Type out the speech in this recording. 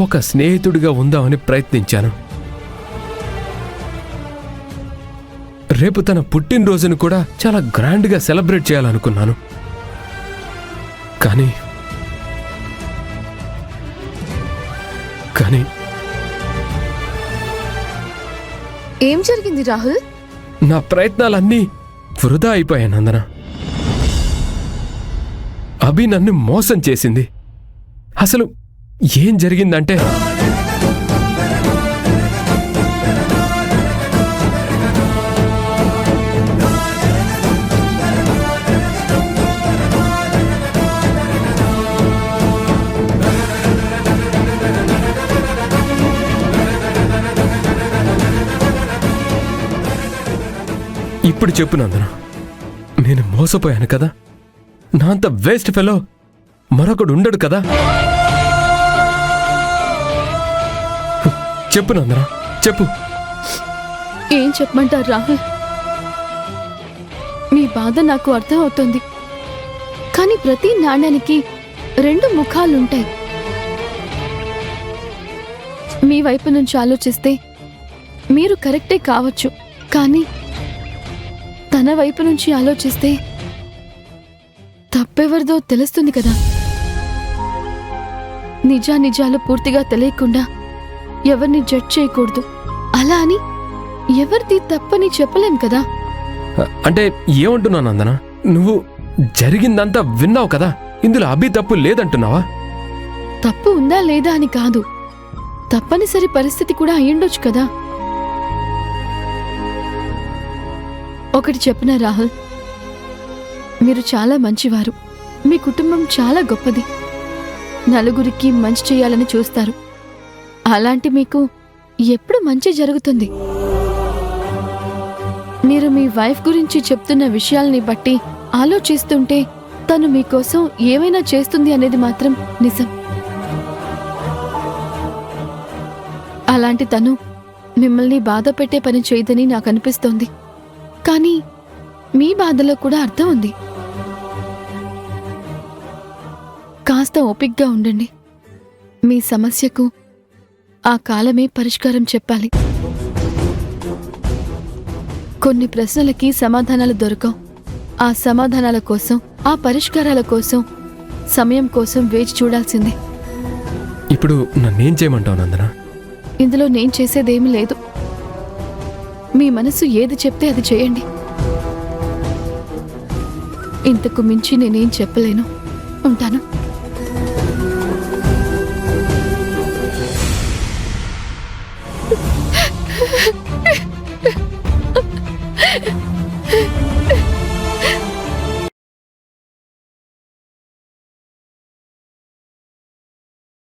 ఒక స్నేహితుడిగా ఉందామని ప్రయత్నించాను. రేపు తన పుట్టినరోజును కూడా చాలా గ్రాండ్గా సెలబ్రేట్ చేయాలనుకున్నాను. కానీ ఏం జరిగింది రాహుల్? నా ప్రయత్నాలన్నీ వృధా అయిపోయాయి నందన. అభి నన్ను మోసం చేసింది. అసలు ఏం జరిగిందంటే, ఇప్పుడు చెప్పు నందన, నేను మోసపోయాను కదా? నా అంత వేస్ట్ ఫెలో మరొకడు ఉండడు కదా? చెప్పు నందన, చెప్పు. ఏం చెప్పమంటారు రాహుల్? మీ బాధ నాకు అర్థం అవుతుంది. కానీ ప్రతి నాణ్యానికి రెండు ముఖాలుంటాయి. మీ వైపు నుంచి ఆలోచిస్తే మీరు కరెక్టే కావచ్చు, కానీ తన వైపు నుంచి ఆలోచిస్తే తప్పెవరిదో తెలుస్తుంది కదా. నిజానిజాలు పూర్తిగా తెలియకుండా ఎవరిని జడ్జ్ చేయకూడదు. అలా అని ఎవరిది తప్పని చెప్పలేం కదా. అంటే ఏమంటున్నావు నందన? నువ్వు జరిగిందంతా విన్నావు కదా, ఇందులో అభి తప్పు లేదంటున్నావా? తప్పు ఉందా లేదా అని కాదు, తప్పనిసరి పరిస్థితి కూడా అయ్యుండొచ్చు కదా. ఒకటి చెప్పనా రాహుల్, మీరు చాలా మంచివారు. మీ కుటుంబం చాలా గొప్పది. నలుగురికి మంచి చేయాలని చూస్తారు. అలాంటి మీకు ఎప్పుడు మంచి జరుగుతుంది. మీరు మీ వైఫ్ గురించి చెప్తున్న విషయాల్ని బట్టి ఆలోచిస్తుంటే తను మీకోసం ఏమైనా చేస్తుంది అనేది మాత్రం నిజం. అలాంటి తను మిమ్మల్ని బాధ పెట్టే పని చేయదని నాకు అనిపిస్తోంది. కానీ మీ బాధలో కూడా అర్థం ఉంది. కాస్త ఓపిగ్గా ఉండండి. మీ సమస్యకు ఆ కాలమే పరిష్కారం చెప్పాలి. కొన్ని ప్రశ్నలకి సమాధానాలు దొరకవు. ఆ సమాధానాల కోసం, ఆ పరిష్కారాల కోసం, సమయం కోసం వేచి చూడాల్సిందే. ఇప్పుడు నన్నేం చేయమంటావు నందన? ఇందులో నేను చేసేదేమీ లేదు. మీ మనసు ఏది చెప్తే అది చేయండి. ఇంతకు మించి నేనేం చెప్పలేను. ఉంటాను.